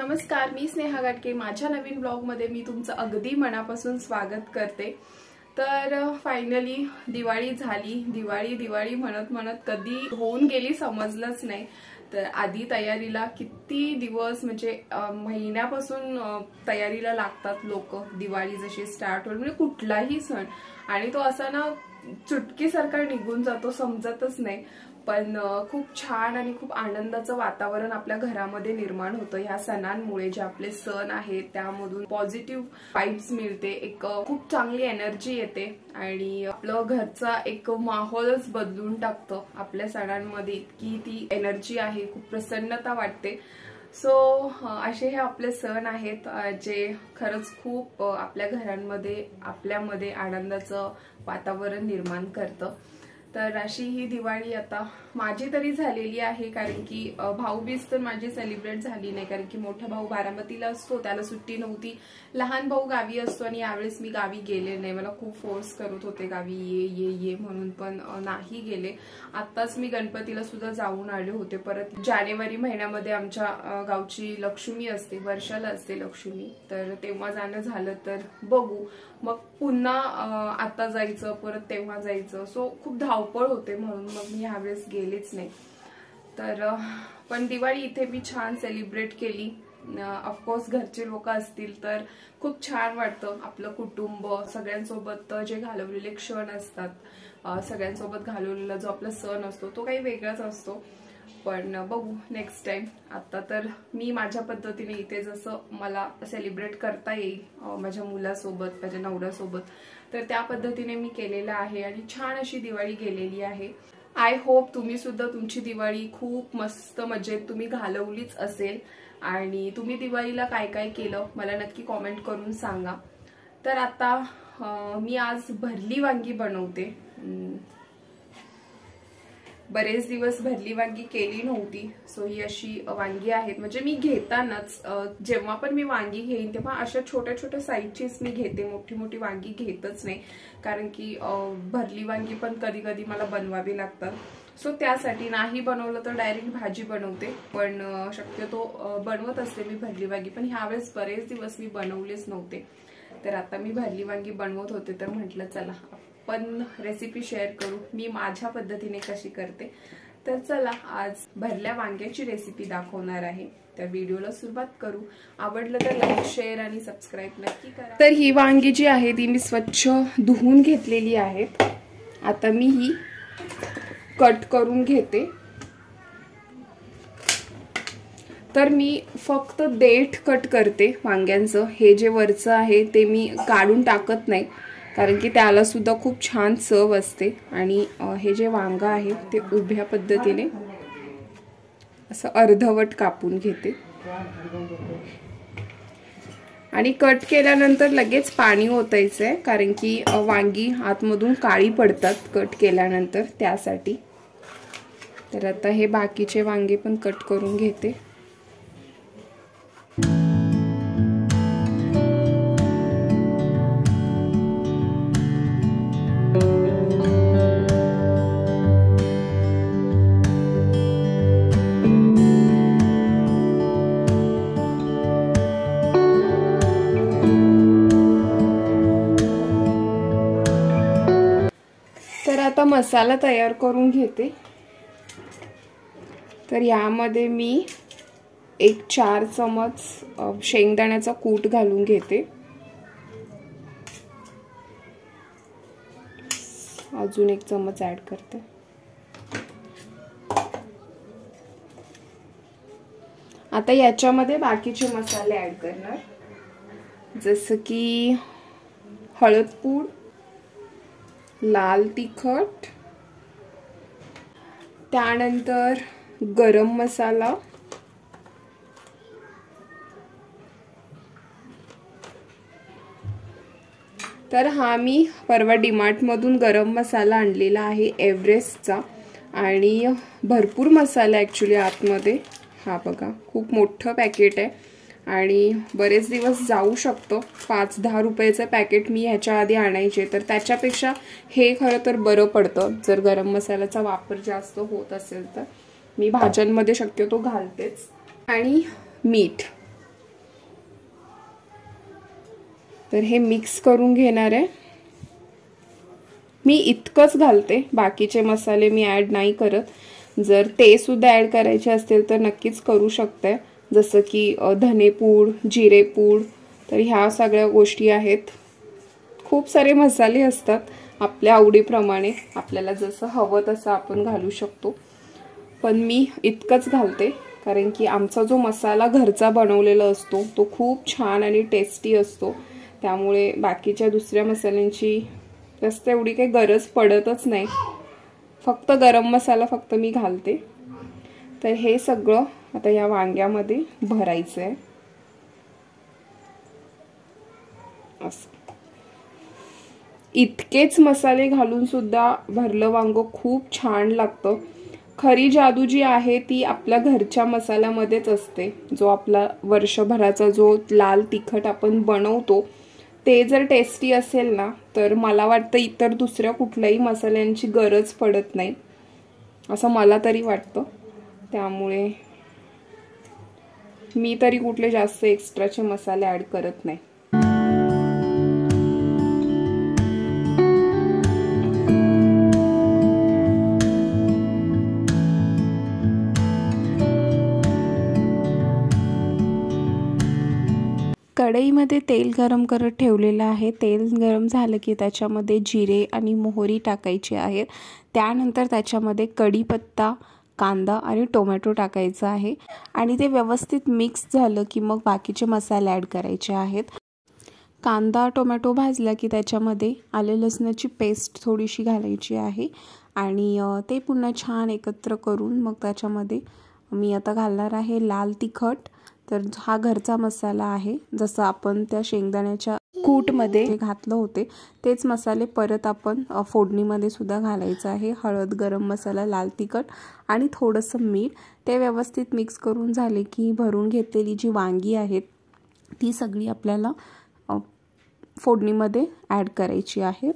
नमस्कार, मी स्नेहा गाटके। माझ्या नवीन ब्लॉग मध्ये मी तुमचं अगदी मनापासून स्वागत करते। तर फायनली दिवाळी झाली। दिवाळी म्हणत म्हणत कधी होऊन गेली समजलंच नाही। तर आधी तयारीला किती दिवस म्हणजे महिन्यापासून तयारीला लागतात लोक। दिवाळी जशी स्टार्ट होईल म्हणजे कुठलाही सण आणि तो असा ना चुटकीसारखा निघून जातो, समजतच नाही। पण खूप छान आणि खूप आनंदाचं वातावरण आपल्या घरामध्ये निर्माण होतं ह्या सणांमुळे। जे आपले सण आहेत त्यामधून पॉझिटिव्ह वाइब्स मिळते, एक खूप चांगली एनर्जी येते आणि आपलं घरचा एक माहोलच बदलून टाकतं आपल्या सणांमध्ये। इतकी ती एनर्जी आहे, खूप प्रसन्नता वाटते। सो असे हे आपले सण आहेत जे खरंच खूप आपल्या घरांमध्ये आपल्यामध्ये आनंदाचं वातावरण निर्माण करतं। तर अशी ही दिवाळी आता माझी तरी झालेली आहे, कारण की भाऊबीज तर माझी सेलिब्रेट झाली नाही, कारण की मोठा भाऊ बारामतीला असतो, त्याला सुट्टी नव्हती। लहान भाऊ गावी असतो आणि यावेळेस मी गावी गेले नाही। मला खूप फोर्स करत होते गावी ये म्हणून, पण नाही गेले। आत्ताच मी गणपतीला सुद्धा जाऊन आले होते। परत जानेवारी महिन्यामध्ये आमच्या गावची लक्ष्मी असते, वर्षाला असते लक्ष्मी, तर तेव्हा जाणं झालं तर बघू। मग पुन्हा आता जायचं, परत तेव्हा जायचं, सो खूप धावपळ होते, म्हणून मग मी यावेळेस गेलेच नाही। तर पण दिवाळी इथे मी छान सेलिब्रेट केली। ऑफकोर्स घरचे लोक असतील तर खूप छान वाटतं। आपलं कुटुंब सगळ्यांसोबत जे घालवलेले क्षण असतात, सगळ्यांसोबत घालवलेला जो आपला सण असतो तो काही वेगळाच असतो। पण बघू नेक्स्ट टाइम। आता तर मी माझ्या पद्धतीने इथे जसं मला सेलिब्रेट करता येईल माझ्या मुलासोबत, माझ्या नवऱ्यासोबत, तर त्या पद्धतीने मी केलेलं आहे आणि छान अशी दिवाळी गेलेली आहे। आय होप तुम्ही सुद्धा तुमची दिवाळी खूप मस्त मजेत तुम्ही घालवलीच असेल। आणि तुम्ही दिवाळीला काय काय केलं मला नक्की कमेंट करून सांगा। तर आता मी आज भरली वांगी बनवते। बरेच दिवस भरली वांगी केली नव्हती। सो ही अशी वांगी आहेत, म्हणजे मी घेतानाच जेव्हा पण मी वांगी घेईन तेव्हा अशा छोट्या छोट्या साईजचीच मी घेते, मोठी मोठी वांगी घेतच नाही, कारण की भरली वांगी पण कधी कधी मला बनवावी लागतात। सो त्यासाठी नाही बनवलं तर डायरेक्ट भाजी बनवते, पण शक्यतो बनवत असते मी भरली वांगी। पण ह्यावेळेस बरेच दिवस मी बनवलेच नव्हते, तर आता मी भरली वांगी बनवत होते, तर म्हटलं चला पण रेसिपी शेअर करू मी माझ्या पद्धतीने कशी करते। तर चला आज भरल्या वांग्याची रेसिपी दाखवणार आहे। तर व्हिडिओला सुरुवात करू। आवडलं तर लाईक शेअर आणि सबस्क्राईब नक्की करा। तर ही वांगी जी आहे ती मी स्वच्छ धुवून घेतलेली आहेत। आता मी ही कट करून घेते। तर मी फक्त देठ कट करते वांग्यांचं, हे जे वरचं आहे ते मी काढून टाकत नाही, कारण की त्याला सुद्धा खूप छान चव असते। आणि हे जे वांग आहे ते उभ्या पद्धतीने असं अर्धवट कापून घेते आणि कट केल्यानंतर लगेच पाणी ओतायचंय, कारण की वांगी आतमधून काळी पडतात कट केल्यानंतर, त्यासाठी। तर आता हे बाकीचे वांगे पण कट करून घेते। तर आता मसाला तयार करून घेते। तर यामध्ये मी 1-4 चमच शेंगदाण्याचा कूट घालून घेते। अजून 1 चमच ऍड करते। आता याच्यामध्ये बाकीचे मसाले ऍड करणार, जसं की हळदपूड, लाल तिखट, त्यानंतर गरम मसाला, तर हा मी परवा डीमार्ट मधून गरम मसाला आणलेला आहे एव्हरेस्टचा, आणि भरपूर मसाला ॲक्च्युली आतमध्ये। हा बघा खूप मोठं पॅकेट आहे आणि बरेच दिवस जाऊ शकतो। 5-10 रुपयाचं पॅकेट मी ह्याच्या आधी आणायचे, तर त्याच्यापेक्षा हे खरं तर बरं पडतं जर गरम मसाल्याचा वापर जास्त होत असेल तर। मी भाज्यांमध्ये शक्यतो घालतेच। आणि मीठ, तर हे मिक्स करून घेणार आहे. मी इतकंच घालते, बाकीचे मसाले मी ॲड नाही करत. जर ते सुद्धा ॲड करायचे असतील तर नक्कीच करू शकते, जसं की धनेपूड, जिरेपूड. तर ह्या सगळ्या गोष्टी आहेत. खूप सारे मसाले असतात, आपल्या आवडीप्रमाणे आपल्याला जसं हवं तसं आपण घालू शकतो. पण मी इतकंच घालते कारण की आमचा जो मसाला घरचा बनवलेला असतो तो खूप छान आणि टेस्टी असतो. त्यामुळे बाकीच्या दुसऱ्या मसाल्यांची जास्त एवढी काही गरज पडतच नाही. फक्त गरम मसाला फक्त मी घालते. तर हे सगळं आता या वांग्यामध्ये भरायचं आहे. असं इतकेच मसाले घालून सुद्धा भरलं वांग खूप छान लागतं. खरी जादू जी आहे ती आपल्या घरच्या मसाल्यामध्येच असते. जो आपला वर्षभराचा जो लाल तिखट आपण बनवतो ते जर टेस्टी असेल ना, तर मला वाटतं इतर दुसऱ्या कुठल्याही मसाल्यांची गरज पडत नाही, असं मला तरी वाटतं. त्यामुळे मी तरी कुठले जास्त एक्स्ट्राचे मसाले ॲड करत नाही. कढईमध्ये तेल गरम करत ठेवलेलं आहे. तेल गरम झालं की त्याच्यामध्ये जिरे आणि मोहरी टाकायची आहे. त्यानंतर त्याच्यामध्ये कढीपत्ता, कांदा आणि टोमॅटो टाकायचं आहे आणि ते व्यवस्थित मिक्स झालं की मग बाकीचे मसाले ॲड करायचे आहेत. कांदा टोमॅटो भाजला की त्याच्यामध्ये आले लसणाची पेस्ट थोडीशी घालायची आहे आणि ते पुन्हा छान एकत्र करून मग त्याच्यामध्ये मी आता घालणार आहे लाल तिखट. तर हा घरचा मसाला आहे, जसं आपण त्या शेंगदाण्याच्या कूटमध्ये घातलं होते तेच मसाले परत आपण फोडणीमध्ये सुद्धा घालायचं आहे. हळद, गरम मसाला, लाल तिखट आणि थोडंसं मीठ. ते व्यवस्थित मिक्स करून झाले की भरून घेतलेली जी वांगी आहेत ती सगळी आपल्याला फोडणीमध्ये ॲड करायची आहेत.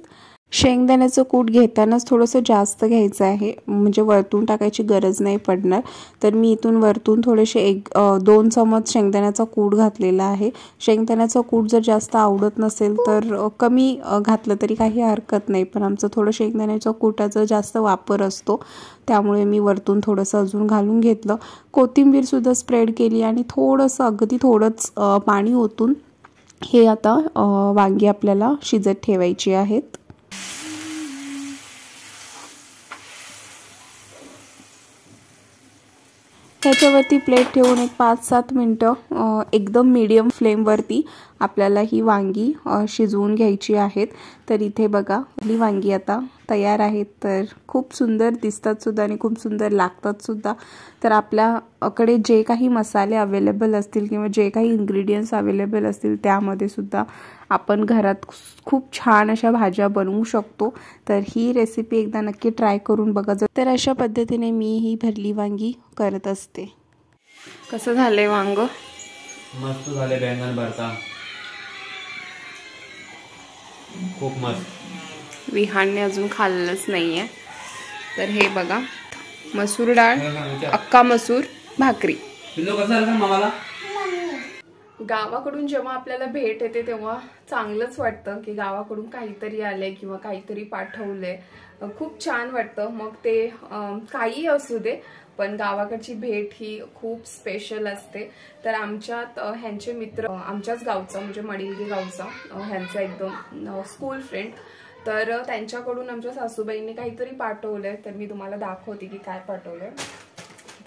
शेंगदाण्याचं कूट घेतानाच थोडंसं जास्त घ्यायचं आहे, म्हणजे वरतून टाकायची गरज नाही पडणार. तर मी इथून वरतून थोडेसे 1-2 चमच शेंगदाण्याचा कूट घातलेला आहे. शेंगदाण्याचं कूट जर जास्त आवडत नसेल तर कमी घातलं तरी काही हरकत नाही, पण आमचं थोडं शेंगदाण्याच्या कूटाचा जास्त वापर असतो त्यामुळे मी वरतून थोडंसं अजून घालून घेतलं. कोथिंबीरसुद्धा स्प्रेड केली आणि थोडंसं अगदी थोडंच पाणी ओतून हे आता वांगी आपल्याला शिजत ठेवायची आहेत. त्याच्यावरती प्लेट ठेवून एक 5-7 मिनटं एकदम मीडियम फ्लेमवरती आपल्याला ही वांगी शिजवून घ्यायची आहेत. तर इथे बघा ही वांगी आता तयार आहेत. तर खूप सुंदर दिसतात सुद्धा आणि खूप सुंदर लागतात सुद्धा. तर आपल्याकडे जे काही मसाले अवेलेबल असतील किंवा जे काही इन्ग्रेडियंट्स अवेलेबल असतील त्यामध्ये सुद्धा आपण घरात खूप छान अशा भाज्या बनवू शकतो. तर ही रेसिपी एकदा नक्की ट्राय करून बघा. तर अशा पद्धतीने मी ही भरली वांगी करत असते. कसं झालंय वांग? मस्त झाले. बैंगन भरता खूप मस्त. विहानने अजून खाल्लंच नाहीये. तर हे बघा मसूर डाळ, अख्खा मसूर, भाकरी. गावाकडून जेव्हा आपल्याला भेट येते तेव्हा चांगलंच वाटतं की गावाकडून काहीतरी आलंय किंवा काहीतरी पाठवलंय. खूप छान वाटतं. मग ते काही असू दे, पण गावाकडची भेट ही खूप स्पेशल असते. तर आमच्यात ह्यांचे मित्र, आमच्याच गावचा म्हणजे मडिलगी गावचा ह्यांचा एकदम स्कूल फ्रेंड, तर त्यांच्याकडून आमच्या सासूबाईंनी काहीतरी पाठवलंय. तर मी तुम्हाला दाखवते की काय पाठवलंय.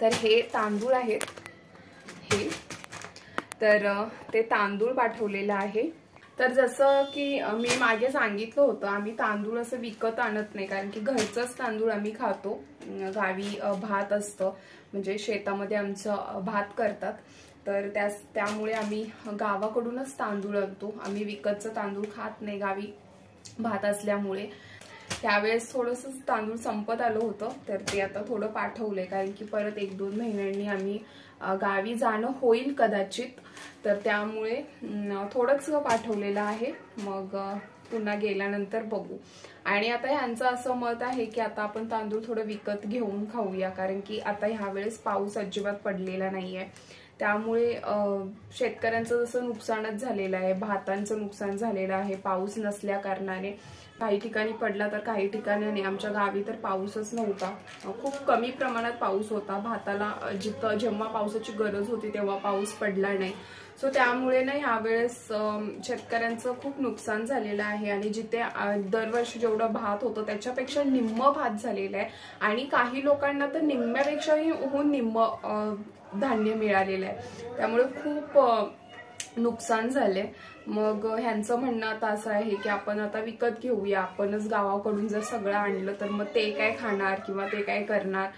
तर हे तांदूळ आहेत. हे तर ते तांदूळ पाठवलेलं आहे. तर जसं की मी मागे सांगितलं होतं, आम्ही तांदूळ असं विकत आणत नाही कारण की घरचंच तांदूळ आम्ही खातो. गावी भात असतं, म्हणजे शेतामध्ये आमचं भात करतात. तर त्यामुळे आम्ही गावाकडूनच तांदूळ आणतो. आम्ही विकतचं तांदूळ खात नाही गावी भात असल्यामुळे. त्यावेळेस थोडंसं तांदूळ संपत आलं होतं, तर ते आता थोडं पाठवलंय कारण की परत 1-2 महिन्यांनी आम्ही गावी जाणं होईल कदाचित. तर त्यामुळे थोडंच पाठवलेलं आहे. मग पुन्हा गेल्यानंतर बघू. आणि आता ह्यांचं असं मत आहे की आता आपण तांदूळ थोडं विकत घेऊन खाऊया कारण की आता ह्या वेळेस पाऊस अजिबात पडलेला नाहीये. त्यामुळे शेतकऱ्यांचं जसं नुकसानच झालेलं आहे, भातांचं नुकसान झालेलं आहे पाऊस नसल्या कारणाने. काही ठिकाणी पडला तर काही ठिकाणी नाही. आमच्या गावी तर पाऊसच नव्हता, खूप कमी प्रमाणात पाऊस होता. भाताला जेव्हा पावसाची गरज होती तेव्हा पाऊस पडला नाही. सो त्यामुळे ना ह्यावेळेस शेतकऱ्यांचं खूप नुकसान झालेलं आहे. आणि जिथे दरवर्षी जेवढं भात होतं त्याच्यापेक्षा निम्म भात झालेलं आहे. आणि काही लोकांना तर निम्म्यापेक्षाही निम्म धान्य मिळालेलं आहे. त्यामुळे खूप नुकसान झाले. मग ह्यांचं म्हणणं आता असं आहे की आपण आता विकत घेऊया, आपणच गावाकडून जर सगळं आणलं तर मग ते काय खाणार किंवा ते काय करणार.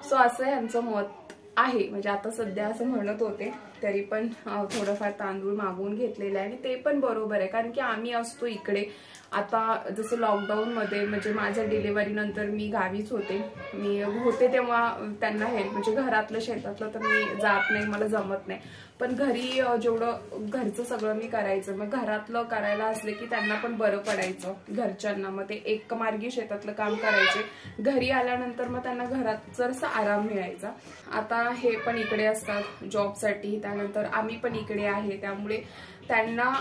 सो असं ह्यांचं मत आहे. म्हणजे आता सध्या असं म्हणत होते, तरी पण थोडंफार तांदूळ मागवून घेतलेलं आहे. आणि ते पण बरोबर आहे, कारण की आम्ही असतो इकडे. आता जसं लॉकडाऊन मध्ये म्हणजे माझ्या डिलिव्हरी नंतर मी गावीच होते. मी होते तेव्हा त्यांना हेल्प म्हणजे घरातलं शेतातलं तर मी जात नाही, मला जमत नाही. पण घरी जेवढं घरचं सगळं मी करायचं. मग घरातलं करायला असले की त्यांना पण बरं पडायचं घरच्यांना. मग ते एक मार्गी शेतातलं काम करायचे. घरी आल्यानंतर मग त्यांना घरात जरासा आराम मिळायचा. आता हे पण इकडे असतात जॉबसाठी, त्यानंतर आम्ही पण इकडे आहे. त्यामुळे त्यांना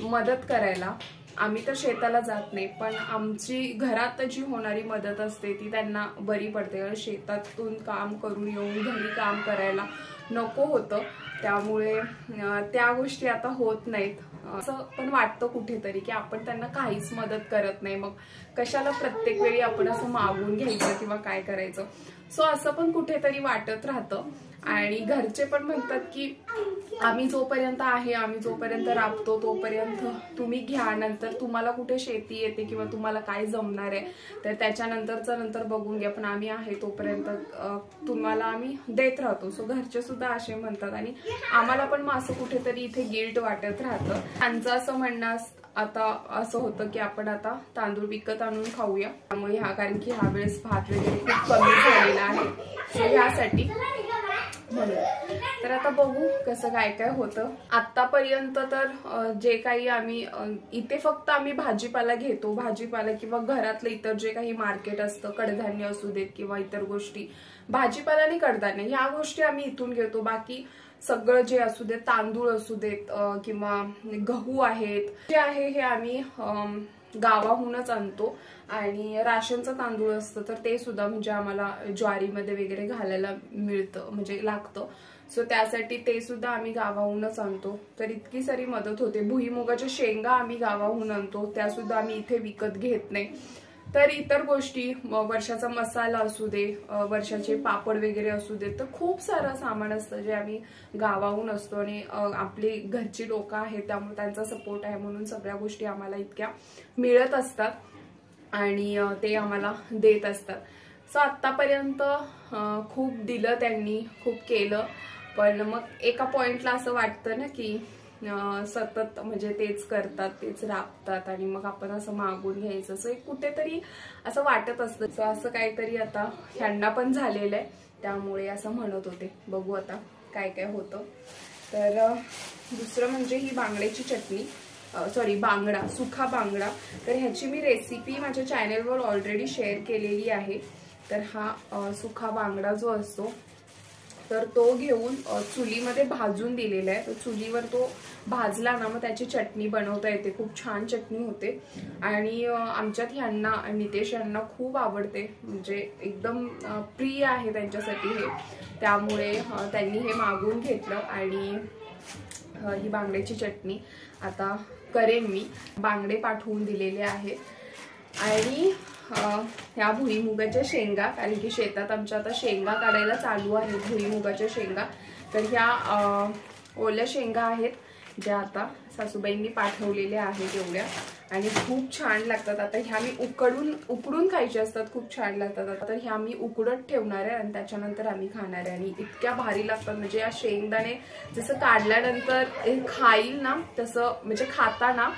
मदत करायला आम्ही तर शेताला जात नाही, पण आमची घरात जी होणारी मदत असते ती त्यांना बरी पडते. शेतातून काम करून येऊन घरी काम करायला नको होतं. त्यामुळे त्या गोष्टी आता होत नाहीत. असं पण वाटतं कुठेतरी की आपण त्यांना काहीच मदत करत नाही, मग कशाला प्रत्येक वेळी आपण असं मागून घ्यायचं किंवा काय करायचं. सो असं पण कुठेतरी वाटत राहतं. आणि घरचे पण म्हणतात की आम्ही जोपर्यंत आहे, आम्ही जोपर्यंत राबतो तोपर्यंत तुम्ही घ्या, नंतर तुम्हाला कुठे शेती येते किंवा तुम्हाला काय जमणार आहे तर त्याच्यानंतरचं नंतर बघून घ्या, पण आम्ही आहे तोपर्यंत तुम्हाला आम्ही देत राहतो. सो घरचे सुद्धा असे म्हणतात. आणि आम्हाला पण मग असं कुठेतरी इथे गिल्ट वाटत राहतं. त्यांचं असं म्हणणं आता असं होतं की आपण आता तांदूळ विकत आणून खाऊया. त्यामुळे कारण की ह्या वेळेस भात वगैरे खूप कमी झालेला आहे. सो ह्यासाठी म्हणून तर आता बघू कसं काय काय होतं. आतापर्यंत तर जे काही आम्ही इथे फक्त आम्ही भाजीपाला घेतो, भाजीपाला किंवा घरातलं इतर जे काही मार्केट असतं, कडधान्य असू देत किंवा इतर गोष्टी, भाजीपाला आणि कडधान्य ह्या गोष्टी आम्ही इथून घेतो. बाकी सगळं जे असू देत, तांदूळ असू देत किंवा गहू आहेत, जे आहे हे आम्ही गावाहूनच आणतो. आणि राशनचं तांदूळ असतं तर ते सुद्धा म्हणजे आम्हाला ज्वारीमध्ये वगैरे घालायला मिळतं, म्हणजे लागतं. सो त्यासाठी ते सुद्धा आम्ही गावाहूनच आणतो. तर इतकी सारी मदत होते. भुईमुगाच्या शेंगा आम्ही गावाहून आणतो, त्या सुद्धा आम्ही इथे विकत घेत नाही. तर इतर गोष्टी, वर्षाचा मसाला असू दे, वर्षाचे पापड वगैरे असू दे, तर खूप सारं सामान असतं जे आम्ही गावाहून असतो. आणि आपली घरची लोक आहेत त्यामुळे त्यांचा सपोर्ट आहे म्हणून सगळ्या गोष्टी आम्हाला इतक्या मिळत असतात आणि ते आम्हाला देत असतात. सो आतापर्यंत खूप दिलं त्यांनी, खूप केलं. पण मग एका पॉइंटला असं वाटतं ना की सतत म्हणजे तेच करतात, तेच राबतात आणि मग आपण असं मागून घ्यायचं. सो एक कुठेतरी असं वाटत असतं. सो असं काहीतरी आता ह्यांना पण झालेलं आहे, त्यामुळे असं म्हणत होते. बघू आता काय काय होतं. तर दुसरं म्हणजे ही बांगड्याची चटणी, सॉरी बांगडा, सुखा बांगडा. तर ह्याची मी रेसिपी माझ्या चॅनलवर ऑलरेडी शेअर केलेली आहे. तर हा सुखा बांगडा जो असतो तर तो घेऊन चुलीमध्ये भाजून दिलेला आहे. तर चुलीवर तो भाजला ना मग त्याची चटणी बनवता येते, खूप छान चटणी होते. आणि आमच्यात ह्यांना, नितेश यांना खूप आवडते, म्हणजे एकदम प्रिय आहे त्यांच्यासाठी हे. त्यामुळे त्यांनी हे मागून घेतलं आणि ही बांगड्याची चटणी आता करेन मी. बांगडे पाठवून दिलेले आहेत. आणि ह्या भुईमुगाच्या शेंगा, कारण की शेतात आमच्या आता शेंगा काढायला चालू आहेत, भुईमुगाच्या शेंगा. तर ह्या ओल्या शेंगा आहेत ज्या आता सासूबाईंनी पाठवलेल्या आहेत एवढ्या, आणि खूप छान लागतात. आता ह्या मी उकडून खायच्या असतात, खूप छान लागतात. आता ह्या मी उकडत ठेवणार आहे आणि त्याच्यानंतर आम्ही खाणार आहे. आणि इतक्या भारी लागतात, म्हणजे या शेंगदाणे जसं काढल्यानंतर खाईल ना तसं, म्हणजे खाताना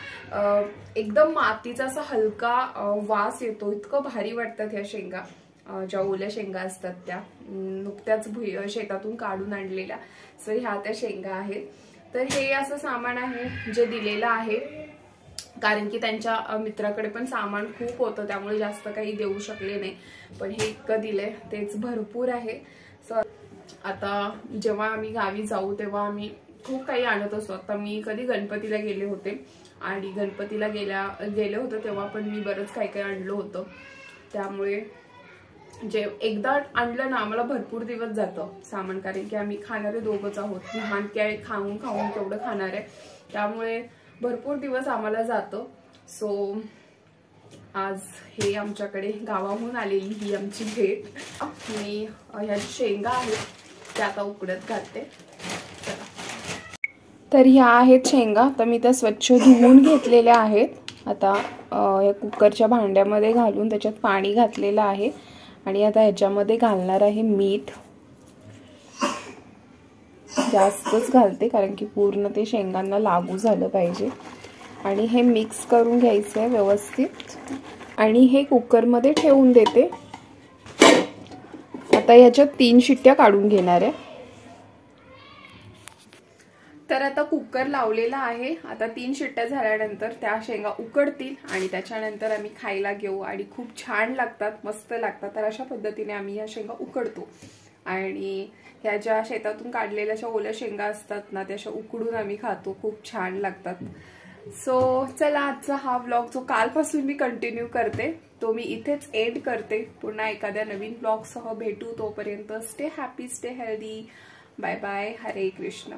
एकदम मातीचा असा हलका वास येतो, इतकं भारी वाटतात ह्या शेंगा. ज्या ओल्या शेंगा असतात त्या नुकत्याच शेतातून काढून आणलेल्या. सो ह्या त्या शेंगा आहेत. तर हे असं सामान आहे जे दिलेलं आहे, कारण की त्यांच्या मित्राकडे पण सामान खूप होतं त्यामुळे जास्त काही देऊ शकले नाही. पण हे इतकं दिलंय तेच भरपूर आहे. सो आता जेव्हा आम्ही गावी जाऊ तेव्हा आम्ही खूप काही आणत असतो. आता मी कधी गणपतीला गेले होते आणि गणपतीला गेले होते तेव्हा पण मी बरंच काही काही आणलं होतं. त्यामुळे जे एकदा आणलं ना आम्हाला भरपूर दिवस जातं सामान, कारण की आम्ही खाणारे दोघंच आहोत. लहान काय खाऊन तेवढं खाणार आहे, त्यामुळे भरपूर दिवस आम्हाला जातं. सो आज हे आमच्याकडे गावाहून आलेली ही आमची भेट. मी ह्या शेंगा आहेत त्या आता उकडत घालते. तर ह्या आहेत शेंगा, तर मी त्या स्वच्छ धुवून घेतलेल्या आहेत. आता या कुकरच्या भांड्यामध्ये घालून त्याच्यात पाणी घातलेलं आहे आणि आता ह्याच्यामध्ये घालणार आहे मीठ. जास्तच घालते कारण की पूर्ण ते शेंगांना लागू झालं पाहिजे. आणि हे मिक्स करून घ्यायचं आहे व्यवस्थित आणि हे कुकरमध्ये ठेवून देते. आता ह्याच्यात 3 शिट्ट्या काढून घेणार आहे. तर आता कुकर लावलेला आहे. आता 3 शिट्ट्या झाल्यानंतर त्या शेंगा उकडतील आणि त्याच्यानंतर आम्ही खायला घेऊ आणि खूप छान लागतात, मस्त लागतात. तर अशा पद्धतीने आम्ही ह्या शेंगा उकडतो आणि ह्या ज्या शेतातून काढलेल्या अशा ओल्या शेंगा असतात ना त्या अशा उकडून आम्ही खातो, खूप छान लागतात. सो चला आजचा हा व्लॉग जो कालपासून मी कंटिन्यू करते तो मी इथेच एंड करते. पुन्हा एखाद्या नवीन व्लॉग सह भेटू. तोपर्यंत stay happy, stay healthy. Bye bye. Hare Krishna.